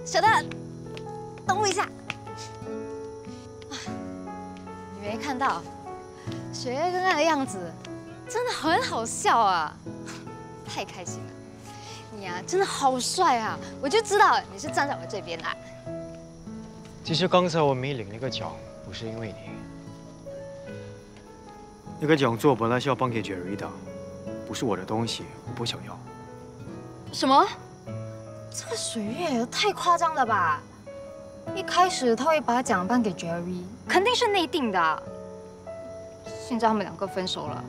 小的，等我一下。你没看到雪月刚刚的样子，真的很好笑啊！太开心了。你啊，真的好帅啊！我就知道你是站在我这边的。其实刚才我没领那个奖，不是因为你。那个讲座本来是要颁给 Jerry 的，不是我的东西，我不想要。什么？这个水月也太夸张了吧！一开始他会把奖颁给 Jerry， 肯定是内定的。现在他们两个分手了，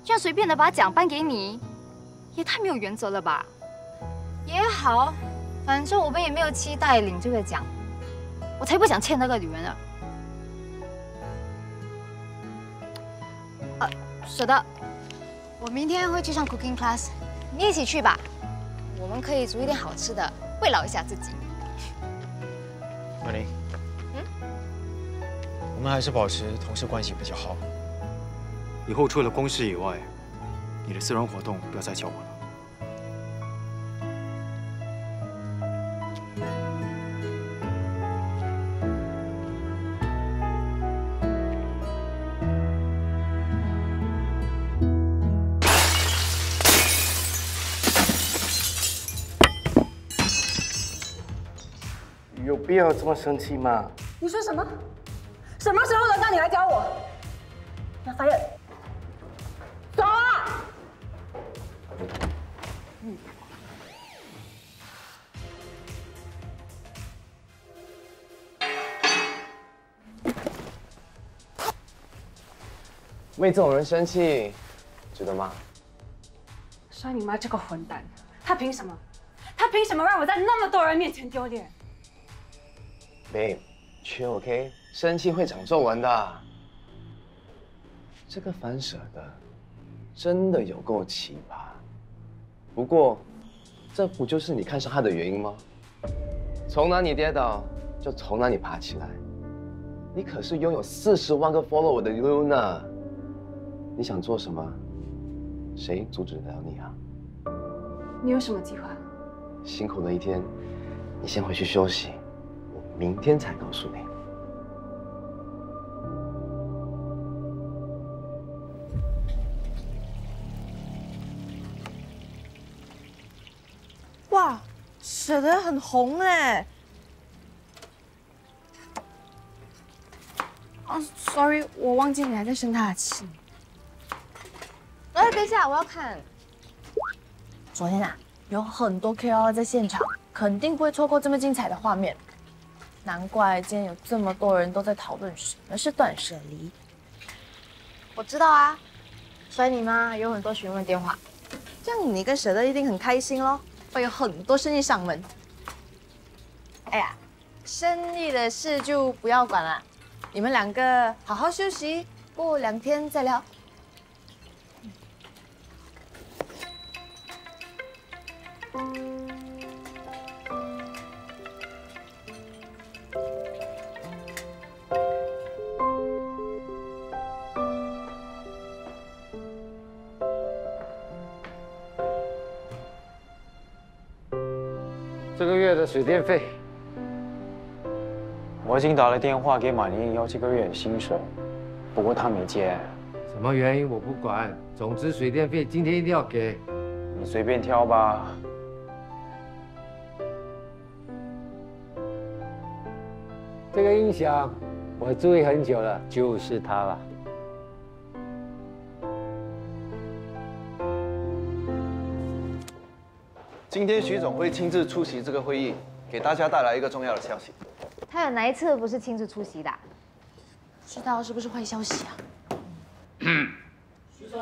这样随便的把奖颁给你，也太没有原则了吧？也好，反正我们也没有期待领这个奖，我才不想欠那个女人呢。是的，我明天会去上 cooking class， 你一起去吧。我们可以煮一点好吃的，慰劳一下自己。曼玲，我们还是保持同事关系比较好。以后除了公事以外，你的私人活动不要再叫我了。有必要这么生气吗？你说什么？什么时候轮到你来教我？那法院，走啊！为这种人生气，值得吗？摔你妈这个混蛋！他凭什么？他凭什么让我在那么多人面前丢脸？ Babe， chill OK， 生气会长皱纹的。这个反舍的真的有够奇葩。不过，这不就是你看上他的原因吗？从哪里跌倒就从哪里爬起来。你可是拥有40万个 follower 的 Luna， 你想做什么，谁阻止得了你啊？你有什么计划？辛苦了一天，你先回去休息。 明天才告诉你。哇，写得很红哎！哦，sorry， 我忘记你还在生他的气。哎，等一下，我要看。昨天啊，有很多 KOL 在现场，肯定不会错过这么精彩的画面。 难怪今天有这么多人都在讨论什么是断舍离。我知道啊，所以你妈有很多询问电话，这样你跟舍得一定很开心咯，会有很多生意上门。哎呀，生意的事就不要管了，你们两个好好休息，过2天再聊。这个月的水电费，我已经打了电话给马宁要这个月的薪水，不过他没接。什么原因我不管，总之水电费今天一定要给。你随便挑吧。这个音响我注意很久了，就是它了。今天徐总会亲自出席这个会议，给大家带来一个重要的消息。他有哪一次不是亲自出席的？知道是不是坏消息啊？徐总，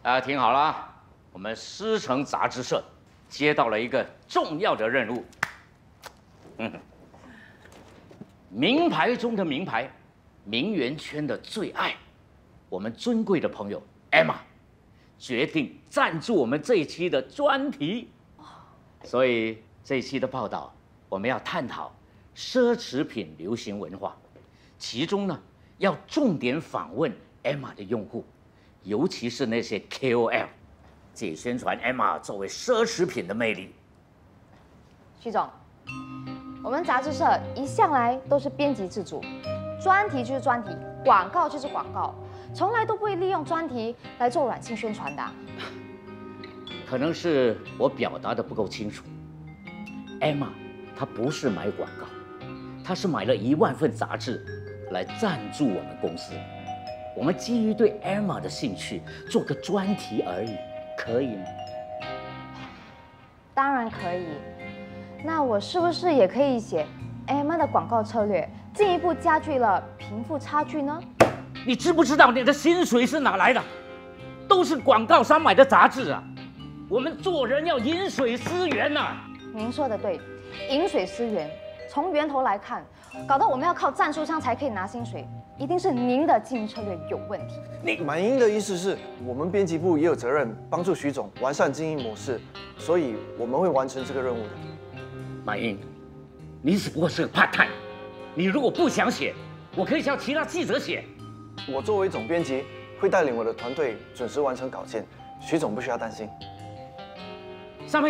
大家听好了，我们狮城杂志社接到了一个重要的任务。名牌中的名牌，名媛圈的最爱，我们尊贵的朋友 Emma 决定赞助我们这一期的专题。所以这一期的报道，我们要探讨奢侈品流行文化，其中呢要重点访问 Emma 的用户，尤其是那些 KOL， 借以宣传 Emma 作为奢侈品的魅力。徐总，我们杂志社一向来都是编辑自主，专题就是专题，广告就是广告，从来都不会利用专题来做软性宣传的。可能是我表达的不够清楚。Emma 她不是买广告，她是买了1万份杂志来赞助我们公司。我们基于对 Emma 的兴趣做个专题而已，可以吗？当然可以。那我是不是也可以写 Emma 的广告策略进一步加剧了贫富差距呢？你知不知道你的薪水是哪来的？都是广告商买的杂志啊！我们做人要饮水思源呐。您说的对，饮水思源。从源头来看，搞到我们要靠赞助商才可以拿薪水，一定是您的经营策略有问题。满英的意思是我们编辑部也有责任帮助徐总完善经营模式，所以我们会完成这个任务的。满英，你只不过是个 part time， 你如果不想写，我可以叫其他记者写。我作为总编辑，会带领我的团队准时完成稿件，徐总不需要担心。上！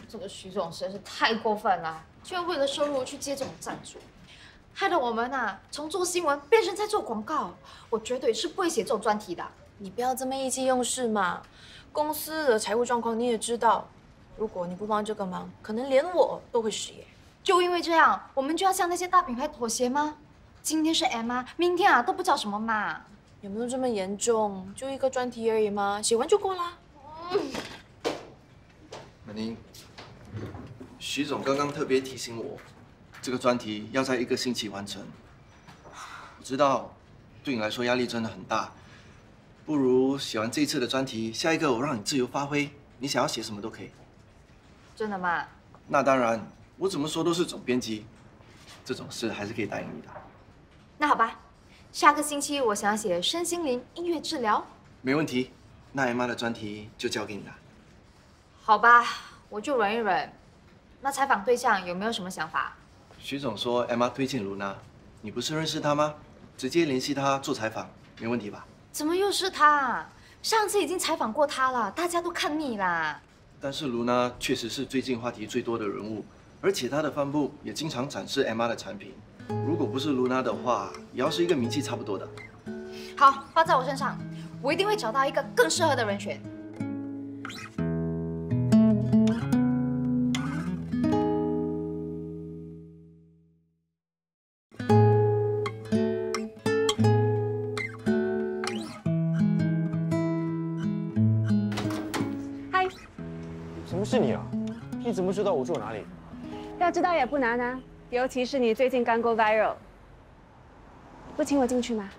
这个徐总实在是太过分了，居然为了收入去接这种赞助，害得我们从做新闻变成在做广告。我绝对是不会写这种专题的。你不要这么意气用事嘛！公司的财务状况你也知道，如果你不帮这个忙，可能连我都会失业。就因为这样，我们就要向那些大品牌妥协吗？今天是 Emma， 明天都不知道什么嘛。有没有这么严重？就一个专题而已嘛，写完就过啦。满宁，徐总刚刚特别提醒我，这个专题要在1个星期完成。我知道对你来说压力真的很大，不如写完这一次的专题，下一个我让你自由发挥，你想要写什么都可以。真的吗？那当然，我怎么说都是总编辑，这种事还是可以答应你的。那好吧，下个星期我想要写身心灵音乐治疗。没问题，那Emma的专题就交给你了。好吧，我就忍一忍。那采访对象有没有什么想法？徐总说 Emma 推荐卢娜，你不是认识她吗？直接联系她做采访，没问题吧？怎么又是他？上次已经采访过他了，大家都看腻啦。但是卢娜确实是最近话题最多的人物，而且她的帆布也经常展示 Emma 的产品。如果不是卢娜的话，也要是一个名气差不多的。好，包在我身上，我一定会找到一个更适合的人选。什么是你啊？你怎么知道我住哪里？要知道也不难啊，尤其是你最近刚 go viral。不请我进去吗？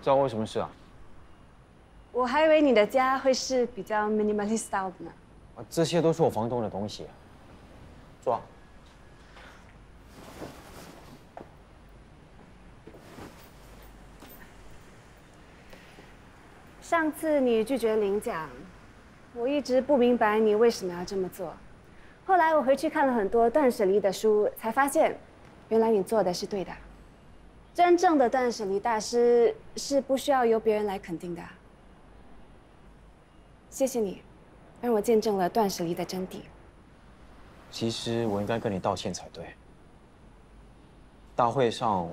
找我有什么事啊？我还以为你的家会是比较 minimalist style 的呢。这些都是我房东的东西。坐。上次你拒绝领奖，我一直不明白你为什么要这么做。后来我回去看了很多断舍离的书，才发现，原来你做的是对的。真正的断舍离大师是不需要由别人来肯定的。谢谢你，让我见证了断舍离的真谛。其实我应该跟你道歉才对。大会上，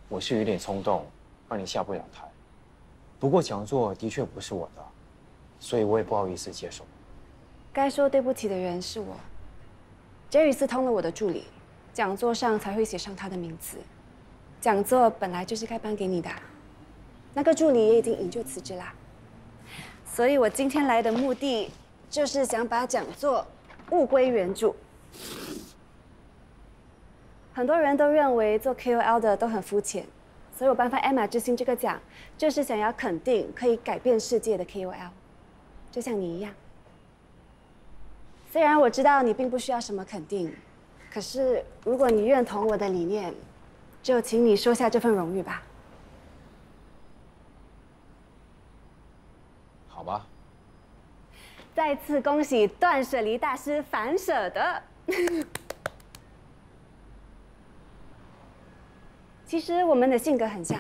我是有点冲动，让你下不了台。不过讲座的确不是我的，所以我也不好意思接受。该说对不起的人是我。Jerry 私通了我的助理，讲座上才会写上他的名字。讲座本来就是该颁给你的，那个助理也已经引咎辞职啦。所以我今天来的目的，就是想把讲座物归原主。很多人都认为做 KOL 的都很肤浅。所以我颁发 Emma 之星这个奖，就是想要肯定可以改变世界的 KOL， 就像你一样。虽然我知道你并不需要什么肯定，可是如果你认同我的理念，就请你收下这份荣誉吧。好吧。再次恭喜断舍离大师樊舍得。其实我们的性格很像，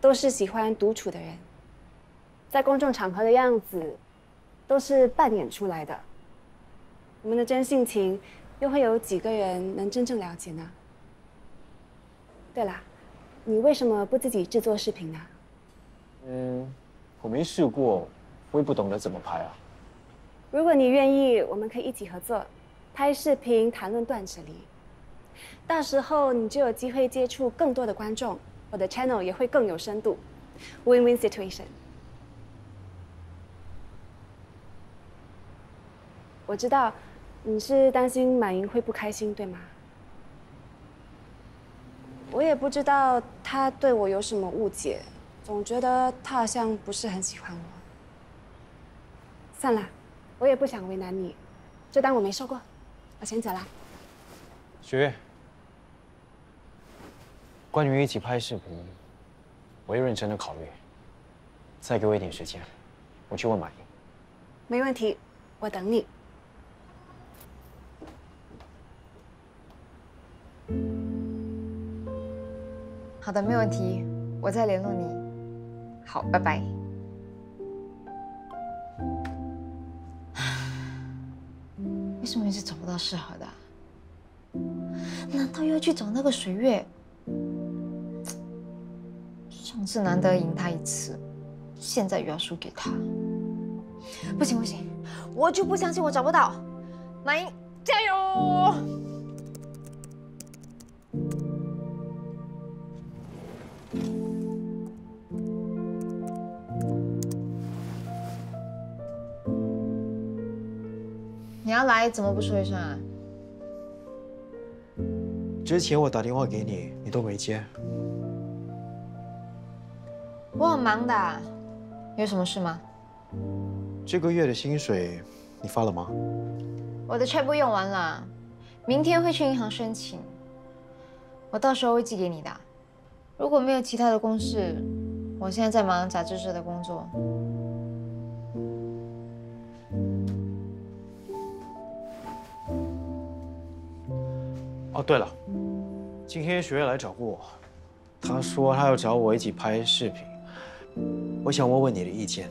都是喜欢独处的人，在公众场合的样子都是扮演出来的。我们的真性情，又会有几个人能真正了解呢？对了，你为什么不自己制作视频呢？我没试过，我也不懂得怎么拍啊。如果你愿意，我们可以一起合作，拍视频谈论断舍离。到时候你就有机会接触更多的观众，我的 channel 也会更有深度 ，win-win situation。我知道你是担心马云会不开心，对吗？我也不知道他对我有什么误解，总觉得他好像不是很喜欢我。算了，我也不想为难你，就当我没说过。我先走了。雪月，关于一起拍视频，我会认真的考虑。再给我一点时间，我去问马云。没问题，我等你。好的，没问题，我再联络你。好，拜拜。为什么一直找不到适合的啊？难道又要去找那个水月？上次难得赢他一次，现在又要输给他。不行不行，我就不相信我找不到。马英，加油！你要来，怎么不说一声啊？之前我打电话给你，你都没接。我很忙的，有什么事吗？这个月的薪水你发了吗？我的 check 不用完了，明天会去银行申请，我到时候会寄给你的。如果没有其他的公事，我现在在忙杂志社的工作。哦，对了，今天学月来找过我，他说他要找我一起拍视频，我想问问你的意见。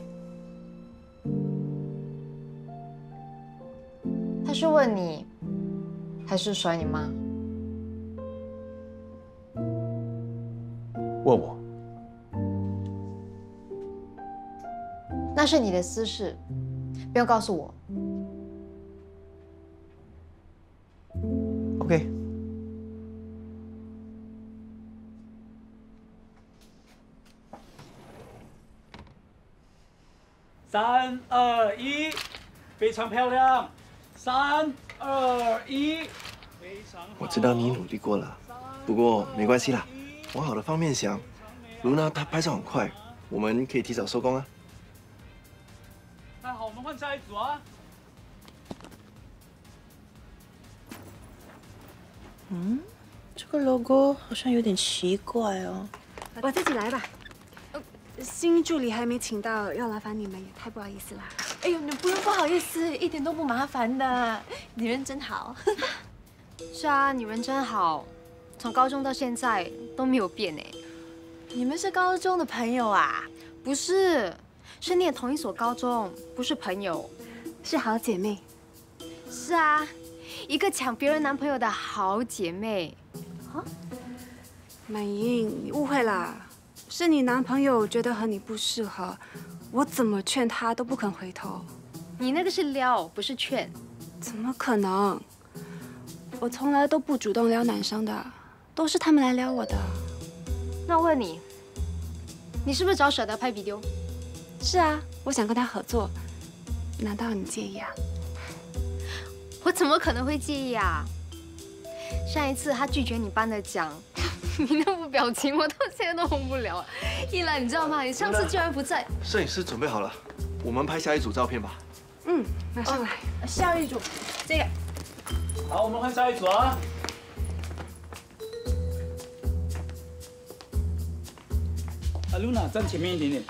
他是问你，还是甩你妈？问我。那是你的私事，不用告诉我。OK。3、2、1，非常漂亮。3、2、1，非常好。我知道你努力过了，不过没关系啦。往好的方面想，卢娜她拍照很快，我们可以提早收工啊。那好，我们换下一组啊。这个 logo 好像有点奇怪哦。我自己来吧。新助理还没请到，要劳烦你们也太不好意思啦。哎呦，你不用不好意思，一点都不麻烦的。你人真好。是啊，你人真好，从高中到现在都没有变哎。你们是高中的朋友啊？不是，是念同一所高中，不是朋友，是好姐妹。是啊，一个抢别人男朋友的好姐妹。啊？满英，你误会啦。是你男朋友觉得和你不适合，我怎么劝他都不肯回头。你那个是撩，不是劝。怎么可能？我从来都不主动撩男生的，都是他们来撩我的。那我问你，你是不是找舍得拍比丢？是啊，我想跟他合作，难道你介意啊？我怎么可能会介意啊？上一次他拒绝你颁的奖。你那副表情，我到现在都忘不了。一兰，你知道吗？你上次居然不在。摄影师准备好了，我们拍下一组照片吧。马上来。下一组，这个。好，我们换下一组啊。Luna 站前面一点点。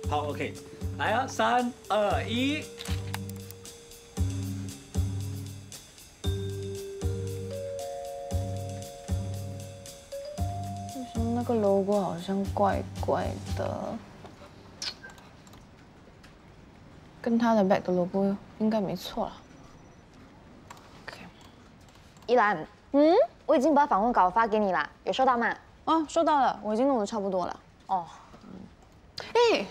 好 ，OK， 来啊，3、2、1。为什么那个 logo 好像怪怪的，跟他的 bag 的 logo 应该没错了。依兰，我已经把访问稿发给你了，有收到吗？哦，收到了，我已经弄得差不多了。哦，哎，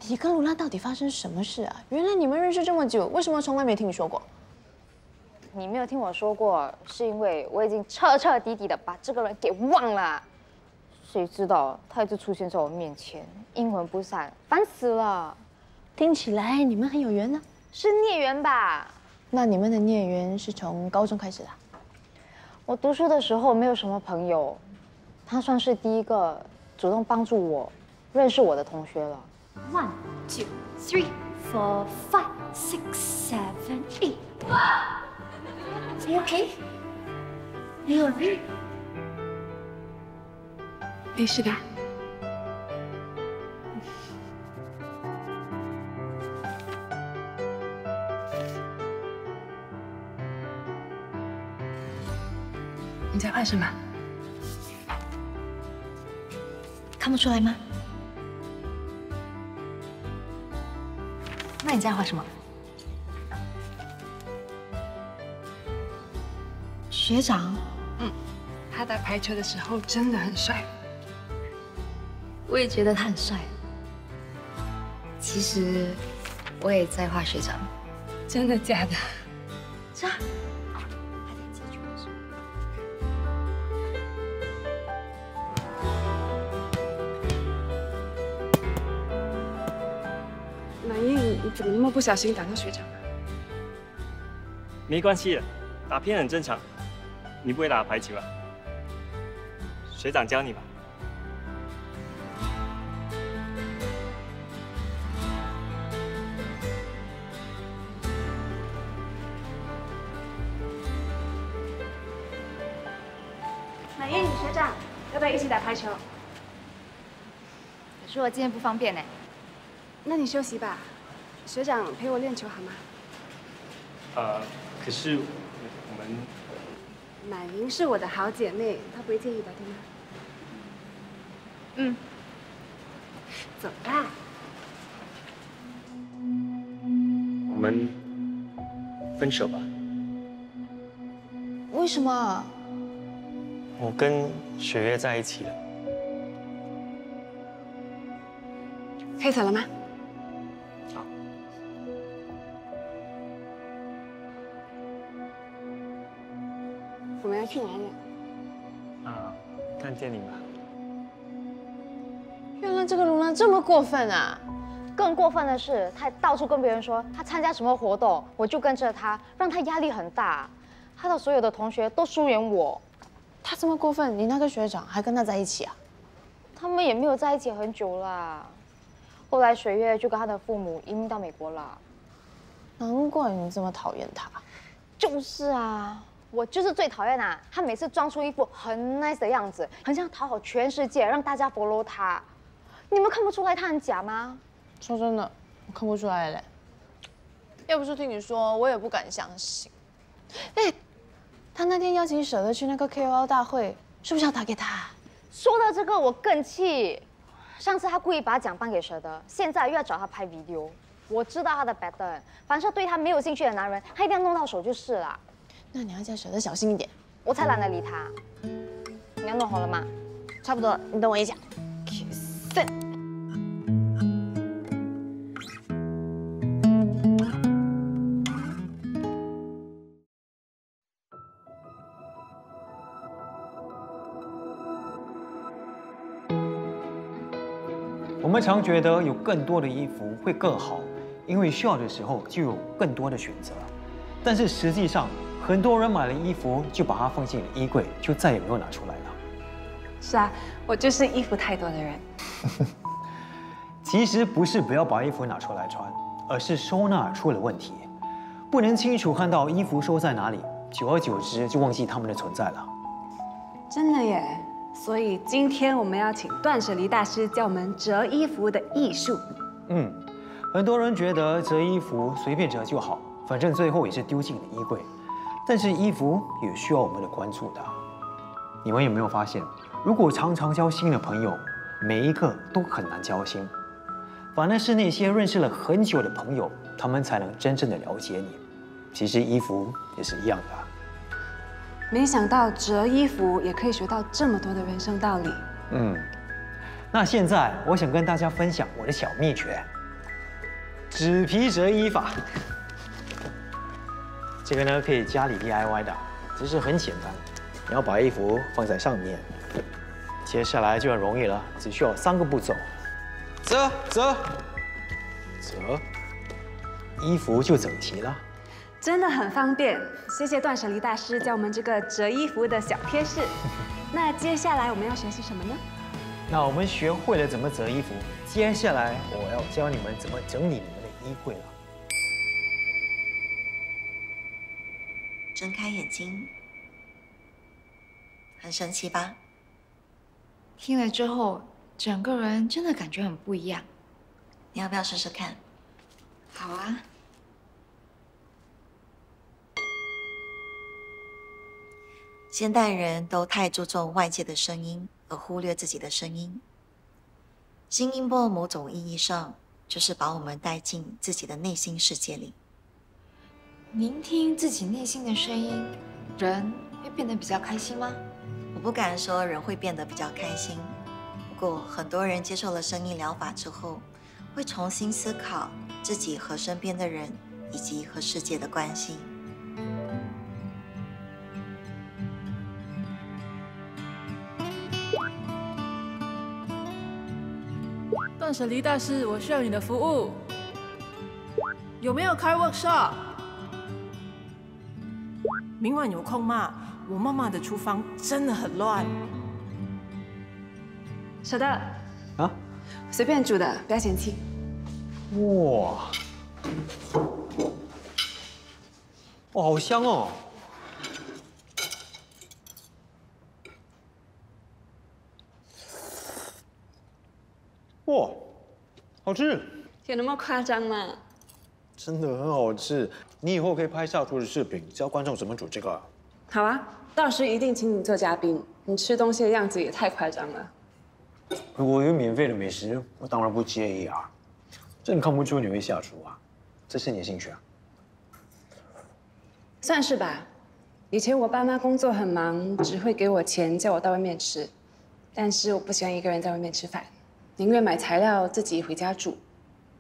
你跟卢拉到底发生什么事啊？原来你们认识这么久，为什么从来没听你说过？你没有听我说过，是因为我已经彻彻底底的把这个人给忘了。谁知道他一直出现在我面前，阴魂不散，烦死了。听起来你们很有缘呢。是孽缘吧？那你们的孽缘是从高中开始的？我读书的时候没有什么朋友，他算是第一个主动帮助我认识我的同学了。1, 2, 3, 4, 5, 6, 7, 8. Are you okay? Are you alright? 没事吧？你在画什么？看不出来吗？那你在画什么？学长，他打排球的时候真的很帅。我也觉得他很帅。其实我也在画学长。真的假的？是啊。南燕，你怎么那么不小心打到学长啊？没关系的，打偏很正常。你不会打排球啊？学长教你吧。南燕，学长，要不要一起打排球？可是我今天不方便呢。那你休息吧，学长陪我练球好吗？可是我们满莹是我的好姐妹，她不会介意的，对吗？嗯。走吧。我们分手吧。为什么？我跟雪月在一起了。可以走了吗？好。我们要去哪里？看电影吧。原来这个卢拉这么过分啊！更过分的是，他还到处跟别人说他参加什么活动，我就跟着他，让他压力很大。他的所有的同学都疏远我。他这么过分，你那个学长还跟他在一起啊？他们也没有在一起很久啦。后来水月就跟他的父母移民到美国了。难怪你这么讨厌他。就是啊，我就是最讨厌啊！他每次装出一副很 nice 的样子，很想讨好全世界，让大家 follow 他。你们看不出来他很假吗？说真的，我看不出来嘞。要不是听你说，我也不敢相信。哎，他那天邀请舍得去那个 KOL 大会，是不是要打给他？说到这个，我更气。上次他故意把奖颁给舍得，现在又要找他拍 video。我知道他的 pattern， 凡是对他没有兴趣的男人，他一定要弄到手就是了。那你要叫舍得小心一点。我才懒得理他。你要弄好了吗？差不多了，你等我一下。我们常觉得有更多的衣服会更好，因为需要的时候就有更多的选择。但是实际上，很多人买了衣服就把它放进了衣柜，就再也没有拿出来了。是啊，我就是衣服太多的人。其实不是不要把衣服拿出来穿，而是收纳出了问题，不能清楚看到衣服收在哪里，久而久之就忘记它们的存在了。真的耶！所以今天我们要请断舍离大师教我们折衣服的艺术。很多人觉得折衣服随便折就好，反正最后也是丢进了衣柜。但是衣服也需要我们的关注的。你们有没有发现，如果常常交新的朋友，每一个都很难交心，反而是那些认识了很久的朋友，他们才能真正的了解你。其实衣服也是一样的啊。没想到折衣服也可以学到这么多的人生道理。那现在我想跟大家分享我的小秘诀——纸皮折衣法。这个呢可以家里 DIY 的，其实很简单，你要把衣服放在上面，接下来就很容易了，只需要3个步骤：折，衣服就整齐了。真的很方便，谢谢断舍离大师教我们这个折衣服的小贴士。那接下来我们要学习什么呢？那我们学会了怎么折衣服，接下来我要教你们怎么整理你们的衣柜了。睁开眼睛，很神奇吧？听了之后，整个人真的感觉很不一样。你要不要试试看？好啊。现代人都太注重外界的声音，而忽略自己的声音。新音波某种意义上，就是把我们带进自己的内心世界里。聆听自己内心的声音，人会变得比较开心吗？我不敢说人会变得比较开心，不过很多人接受了声音疗法之后，会重新思考自己和身边的人以及和世界的关系。断舍离大师，我需要你的服务，有没有开 workshop？明晚有空吗？我妈妈的厨房真的很乱。舍得啊，随便煮的，不要嫌弃。哇，哇，好香哦！哇，好吃！有那么夸张吗？真的很好吃。你以后可以拍下厨的视频，教观众怎么煮这个。好啊，到时一定请你做嘉宾。你吃东西的样子也太夸张了。如果有免费的美食，我当然不介意啊。真看不出你会下厨啊，这是你的兴趣啊？算是吧。以前我爸妈工作很忙，只会给我钱叫我到外面吃，但是我不喜欢一个人在外面吃饭，宁愿买材料自己回家煮。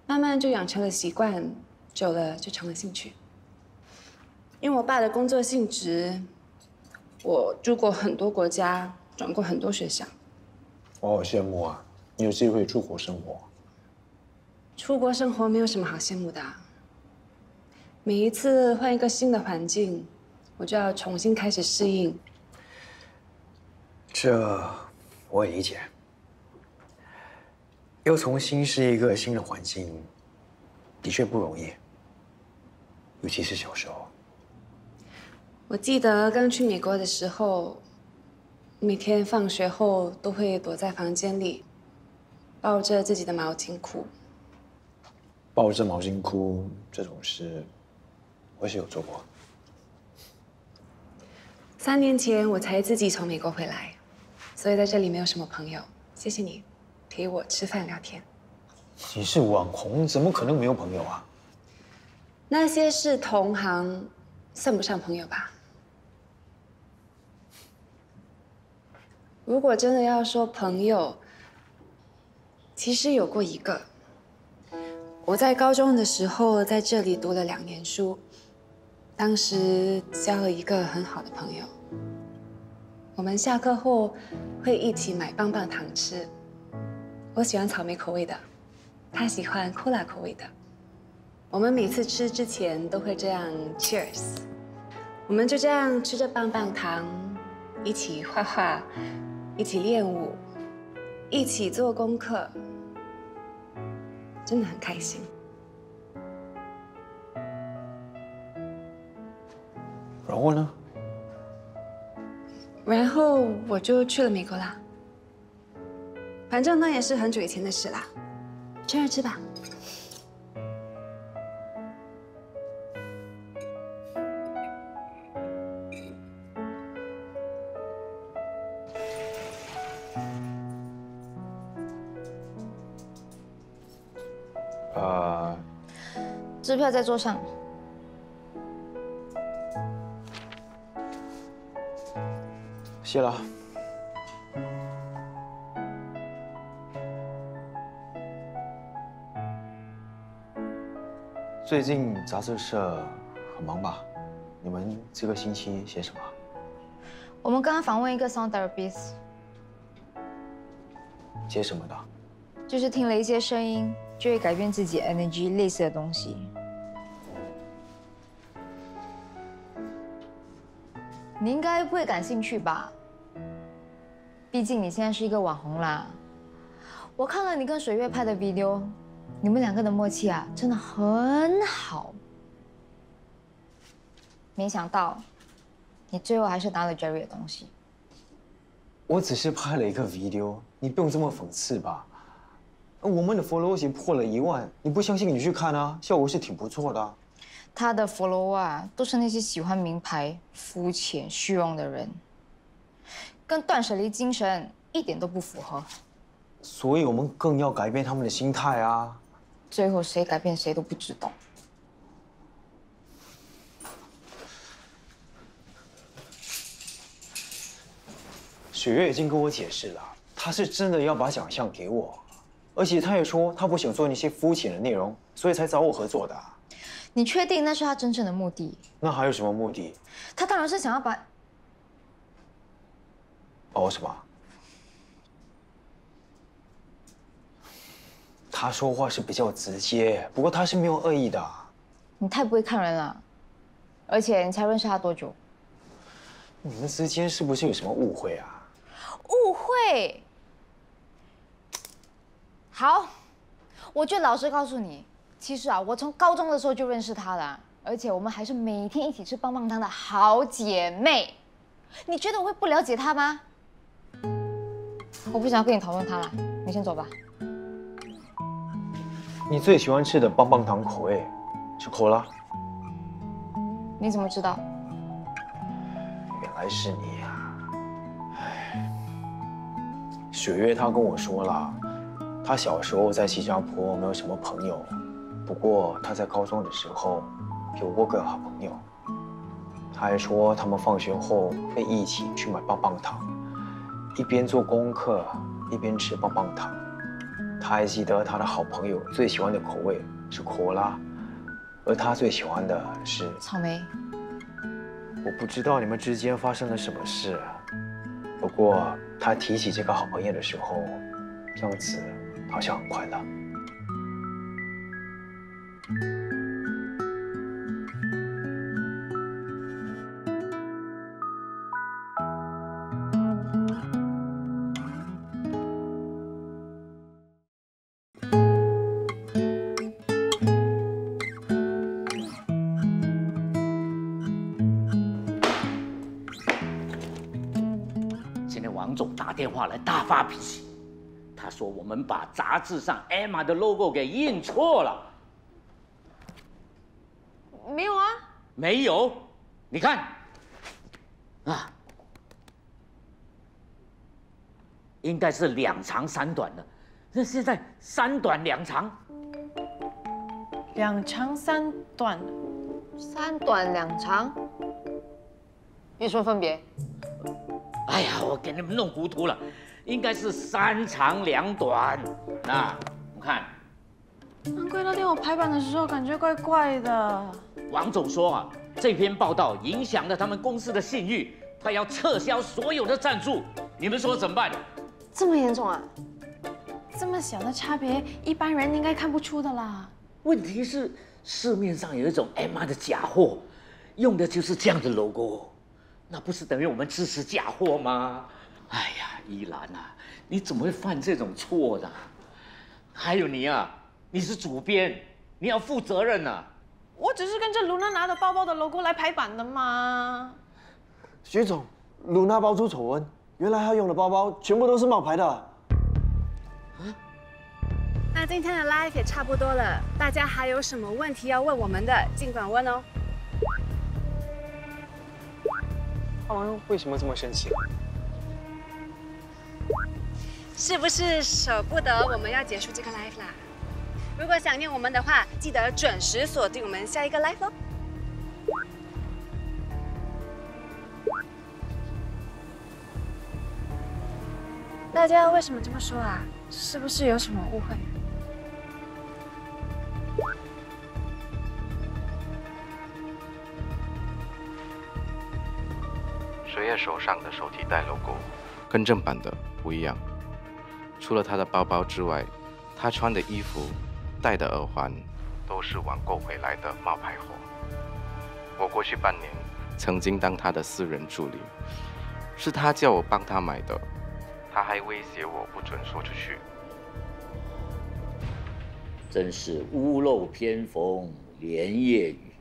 慢慢就养成了习惯，久了就成了兴趣。因为我爸的工作性质，我住过很多国家，转过很多学校。我好羡慕啊，你有机会出国生活。出国生活没有什么好羡慕的，每一次换一个新的环境，我就要重新开始适应。这我也理解。要重新适应一个新的环境，的确不容易，尤其是小时候。我记得刚去美国的时候，每天放学后都会躲在房间里，抱着自己的毛巾哭。抱着毛巾哭这种事，我是有做过。3年前我才自己从美国回来，所以在这里没有什么朋友。谢谢你陪我吃饭聊天。你是网红，怎么可能没有朋友啊？那些是同行，算不上朋友吧。如果真的要说朋友，其实有过一个。我在高中的时候在这里读了2年书，当时交了一个很好的朋友。我们下课后会一起买棒棒糖吃，我喜欢草莓口味的，他喜欢cola口味的。我们每次吃之前都会这样 cheers。我们就这样吃着棒棒糖，一起画画，一起练舞，一起做功课，真的很开心。然后呢？然后我就去了美国啦。反正那也是很久以前的事啦。趁热吃吧。支票在桌上。谢了。最近杂志社很忙吧？你们这个星期写什么？我们刚刚访问一个 sound therapist， 写什么的？就是听了一些声音，就会改变自己 energy 类似的东西。你应该不会感兴趣吧？毕竟你现在是一个网红啦。我看了你跟水月拍的 video， 你们两个的默契啊，真的很好。没想到，你最后还是拿了 Jerry 的东西。我只是拍了一个 video， 你不用这么讽刺吧？我们的 follow 破了1万，你不相信你去看啊，效果是挺不错的。他的 follow 啊，都是那些喜欢名牌、肤浅、虚荣的人，跟断舍离精神一点都不符合。所以我们更要改变他们的心态啊。最后谁改变谁都不知道。雪月已经跟我解释了，他是真的要把奖项给我，而且他也说他不想做那些肤浅的内容，所以才找我合作的。你确定那是他真正的目的？那还有什么目的？他当然是想要把我什么？他说话是比较直接，不过他是没有恶意的。你太不会看人了，而且你才认识他多久？你们之间是不是有什么误会啊？误会？好，我就老实告诉你，其实啊，我从高中的时候就认识他了，而且我们还是每天一起吃棒棒糖的好姐妹。你觉得我会不了解他吗？我不想要跟你讨论他了，你先走吧。你最喜欢吃的棒棒糖口味是可乐？你怎么知道？原来是你呀！雪月她跟我说了，她小时候在新加坡没有什么朋友，不过她在高中的时候有过个好朋友。她还说他们放学后会一起去买棒棒糖，一边做功课一边吃棒棒糖。她还记得她的好朋友最喜欢的口味是可乐，而她最喜欢的是草莓。我不知道你们之间发生了什么事，不过他提起这个好朋友的时候，样子好像很快乐。王总打电话来大发脾气，他说我们把杂志上 Emma 的 logo 给印错了。没有啊，没有，你看，啊，应该是2长3短的，那现在3短2长，2长3短，3短2长，有什么分别？哎呀，我给你们弄糊涂了，应该是3长2短。那我看，难怪那天我排版的时候感觉怪怪的。王总说啊，这篇报道影响了他们公司的信誉，他要撤销所有的赞助。你们说怎么办？这么严重啊？这么小的差别，一般人应该看不出的啦。问题是市面上有一种 Emma 的假货，用的就是这样的 logo。那不是等于我们支持假货吗？哎呀，依兰啊，你怎么会犯这种错呢？还有你啊，你是主编，你要负责任啊！我只是跟着卢娜拿的包包的 logo 来排版的嘛。徐总，卢娜爆出丑闻，原来她用的包包全部都是冒牌的。那今天的 live 也差不多了，大家还有什么问题要问我们的，尽管问哦。他们为什么这么生气？是不是舍不得我们要结束这个 live 啦？如果想念我们的话，记得准时锁定我们下一个 live 哦。大家为什么这么说啊？是不是有什么误会？水野手上的手提袋 logo 跟正版的不一样，除了他的包包之外，他穿的衣服、戴的耳环都是网购回来的冒牌货。我过去半年曾经当他的私人助理，是他叫我帮他买的，他还威胁我不准说出去。真是屋漏偏逢连夜雨，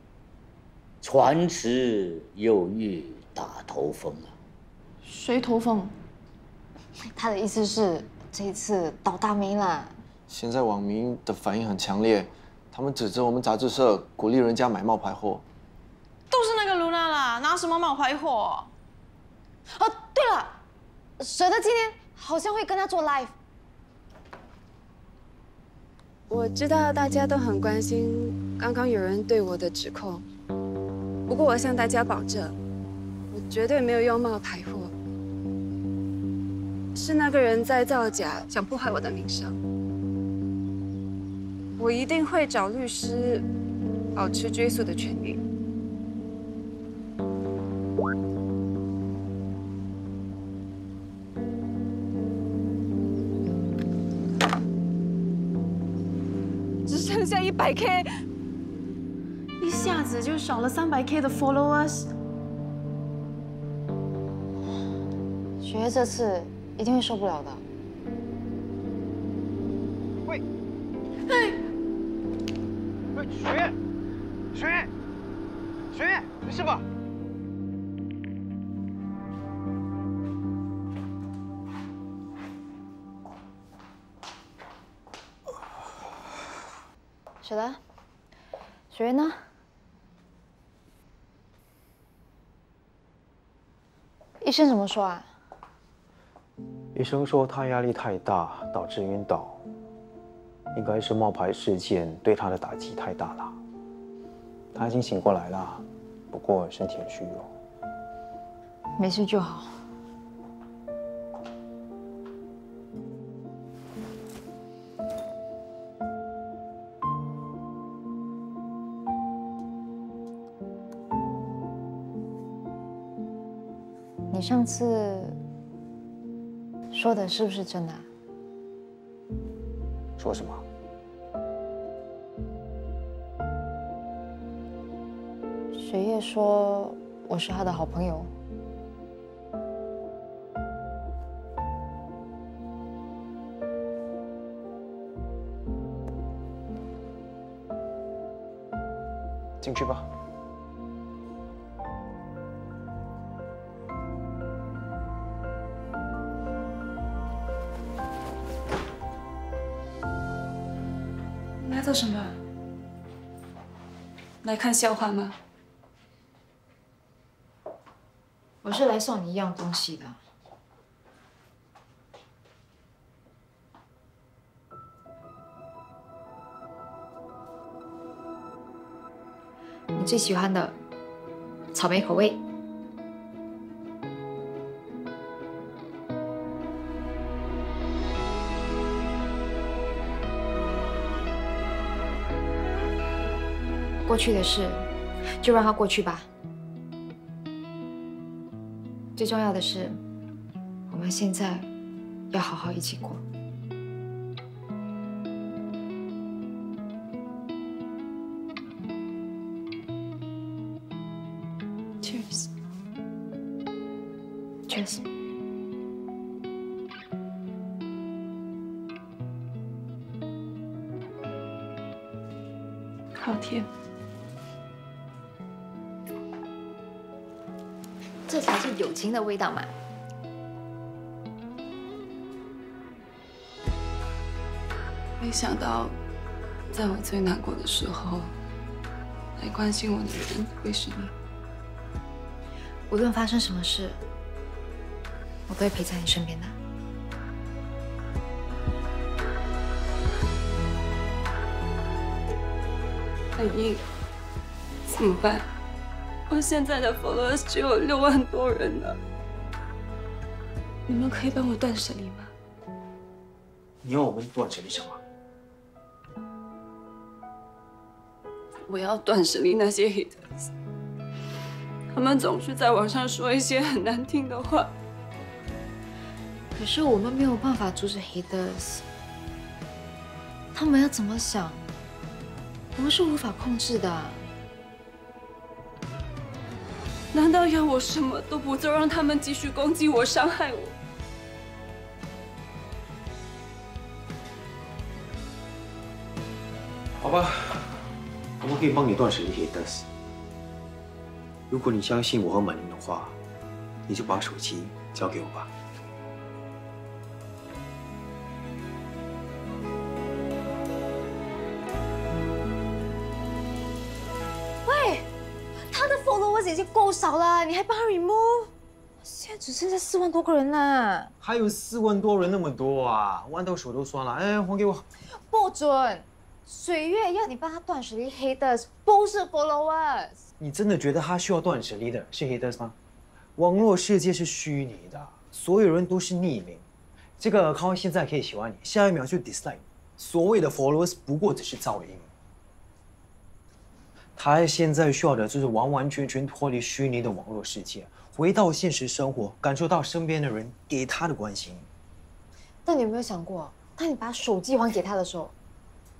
船迟又遇打头风啊！谁头风？他的意思是这一次倒大霉了。现在网民的反应很强烈，他们指责我们杂志社鼓励人家买冒牌货。都是那个卢娜啦，拿什么冒牌货？哦，对了，蛇的今天好像会跟他做 live。我知道大家都很关心刚刚有人对我的指控，不过我向大家保证，我绝对没有用冒牌货，是那个人在造假，想破坏我的名声。我一定会找律师，保持追诉的权利。只剩下100K， 一下子就少了300K 的 followers。雪月这次一定会受不了的。喂，哎，喂，雪月，雪月，雪月，没事吧？雪的，雪月呢？医生怎么说啊？医生说他压力太大，导致晕倒，应该是冒牌事件对他的打击太大了。他已经醒过来了，不过身体很虚弱。没事就好。你上次说的是不是真的啊？说什么？雪夜说我是他的好朋友。进去吧。来做什么？来看笑话吗？我是来送你一样东西的。你最喜欢的草莓口味。过去的事，就让它过去吧。最重要的是，我们现在要好好一起过。Cheers. Cheers. 好甜。这才是友情的味道嘛！没想到，在我最难过的时候，来关心我的人会是你。无论发生什么事，我都会陪在你身边的。很硬，怎么办？我现在的 followers 只有6万多人呢。你们可以帮我断舍离吗？你要我们断舍离什么？我要断舍离那些 haters， 他们总是在网上说一些很难听的话。可是我们没有办法阻止 haters， 他们要怎么想，我们是无法控制的。难道要我什么都不做，让他们继续攻击我、伤害我？好吧，我们可以帮你断舍离 haters。如果你相信我和满玲的话，你就把手机交给我吧。喂，他的 followers 已经够少了，你还帮他 remove？ 现在只剩下4万多个人啦。还有4万多人那么多啊，弯到手都酸了。哎，还给我！不准！水月要你帮他断舍离 haters， 不是 followers。你真的觉得他需要断舍离的是 haters 吗？网络世界是虚拟的，所有人都是匿名。这个 account 现在可以喜欢你，下一秒就 dislike。所谓的 followers 不过只是噪音。他现在需要的就是完完全全脱离虚拟的网络世界，回到现实生活，感受到身边的人给他的关心。但你有没有想过，当你把手机还给他的时候，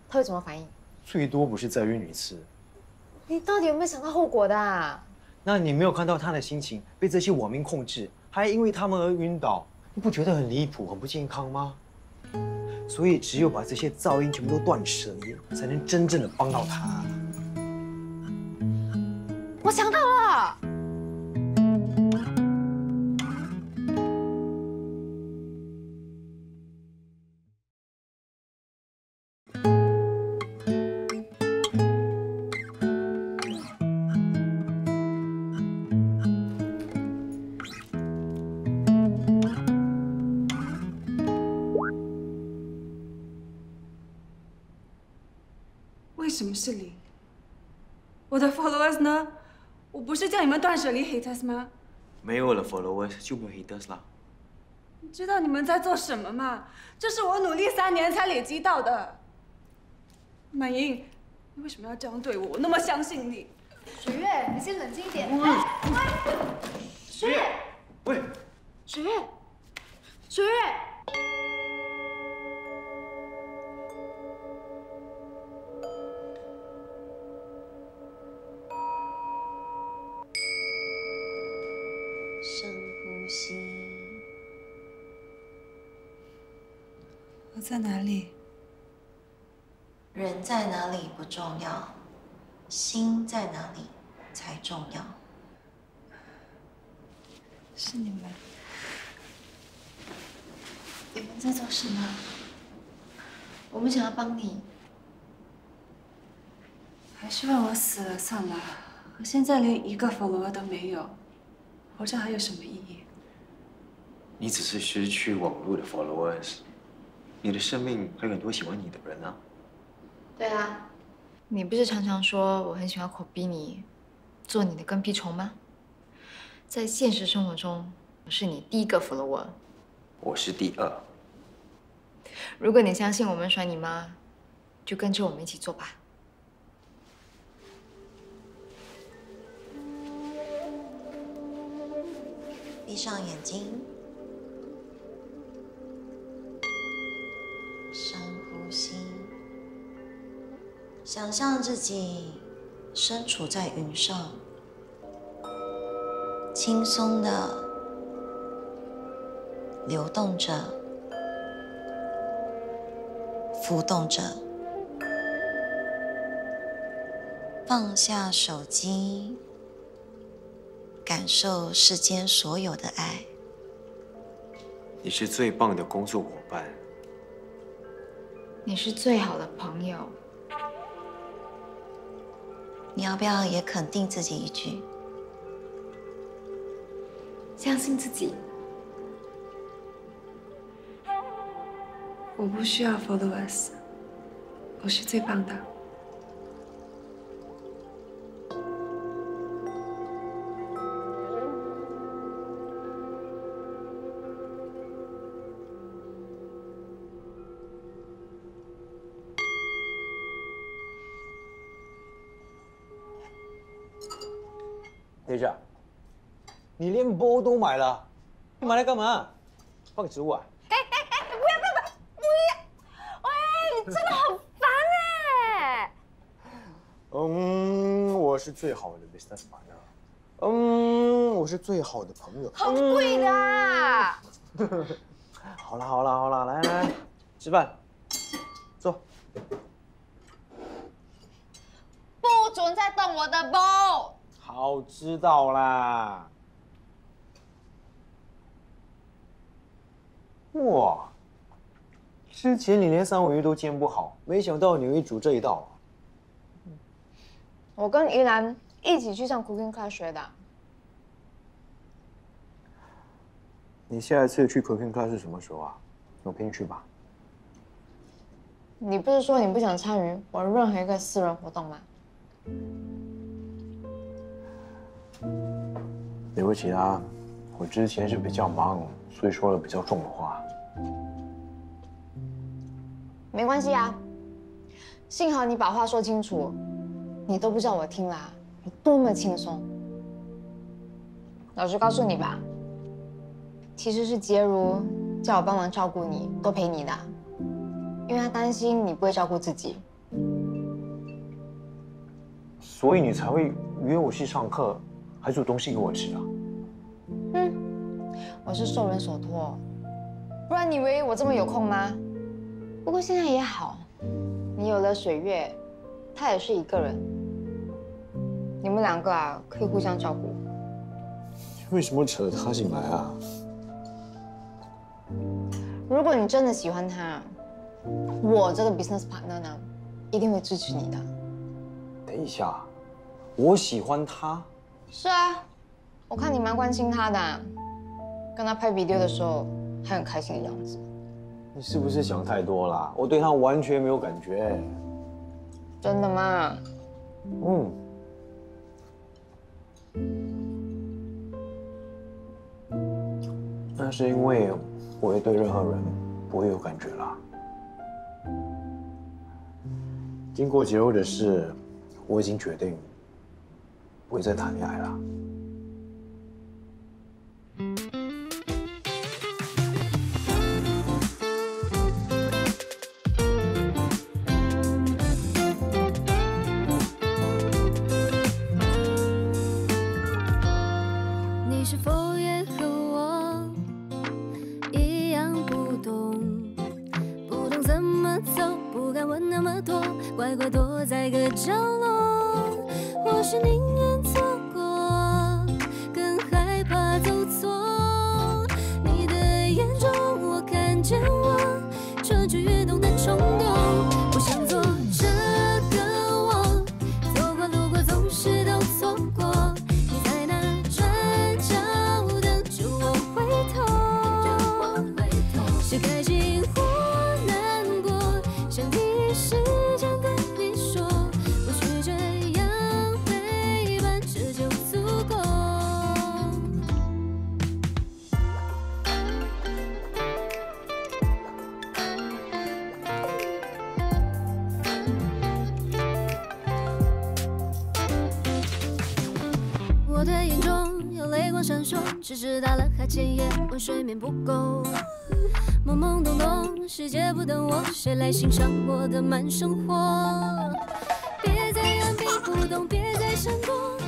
他会怎么反应？最多不是再晕一次。你到底有没有想到后果的啊？那你没有看到他的心情被这些网民控制，还因为他们而晕倒，你不觉得很离谱、很不健康吗？所以只有把这些噪音全部都断舍离，才能真正的帮到他。我想到了。为什么是0？我的 followers 呢？我不是叫你们断舍离 haters 吗？没有了 followers 就没有 haters 啦。你知道你们在做什么吗？这是我努力3年才累积到的。满英，你为什么要这样对我？我那么相信你。水月，你先冷静一点。水月，喂，水月，水月。深呼吸。我在哪里？人在哪里不重要，心在哪里才重要。是你们。你们在做什么？我们想要帮你。还是让我死了算了。我现在连1个 follower 都没有。活着还有什么意义？你只是失去网络的 followers， 你的生命还有很多喜欢你的人啊。对啊，你不是常常说我很喜欢口逼你，做你的跟屁虫吗？在现实生活中，我是你第1个 follower， 我是第2。如果你相信我们甩你妈，就跟着我们一起做吧。闭上眼睛，深呼吸，想象自己身处在云上，轻松的流动着，浮动着，放下手机。感受世间所有的爱。你是最棒的工作伙伴，你是最好的朋友。你要不要也肯定自己一句？相信自己。我不需要 followers， 我是最棒的。等一下，你连包都买了，你买来干嘛？放植物啊？不要！喂，你真的很烦哎！我是最好的 business partner。我是最好的朋友。很贵的啊！好了，来，吃饭，坐。不准再动我的包！好，知道啦。哇，之前你连三文鱼都煎不好，没想到你会煮这一道。我跟宜兰一起去上 cooking class 学的。你下一次去 cooking class 是什么时候啊？有空去吧。你不是说你不想参与我任何一个私人活动吗？对不起啊，我之前是比较忙，所以说了比较重的话。没关系啊，幸好你把话说清楚，你都不叫我听啦，有多么轻松。老实告诉你吧，其实是洁如叫我帮忙照顾你，多陪你的，因为他担心你不会照顾自己。所以你才会约我去上课，还煮东西给我吃啊？我是受人所托，不然你以为我这么有空吗？不过现在也好，你有了水月，他也是一个人，你们两个啊可以互相照顾。为什么扯他进来啊？如果你真的喜欢他，我这个 business partner 呢，一定会支持你的。等一下，我喜欢他？是啊，我看你蛮关心他的，跟他拍 video 的时候还很开心的样子。你是不是想太多啦？我对他完全没有感觉。真的吗？那是因为我会对任何人不会有感觉啦。经过节后的事，我已经决定不会再谈恋爱了。你是否也和我一样不懂？不懂怎么走，不敢问那么多，乖乖躲在个角落。或许宁愿错过，更害怕走错。你的眼中，我看见我蠢蠢欲动的冲动。不想做这个我，走过路过总是都错过。你在那转角等着我回头，是开心或难过，想第一时间跟你说，或许这样陪伴这就足够。我的眼中有泪光闪烁，只是打了哈欠也问睡眠不够。懵懵懂懂，世界不等我，谁来欣赏我的慢生活？别再按兵不动，别再闪躲，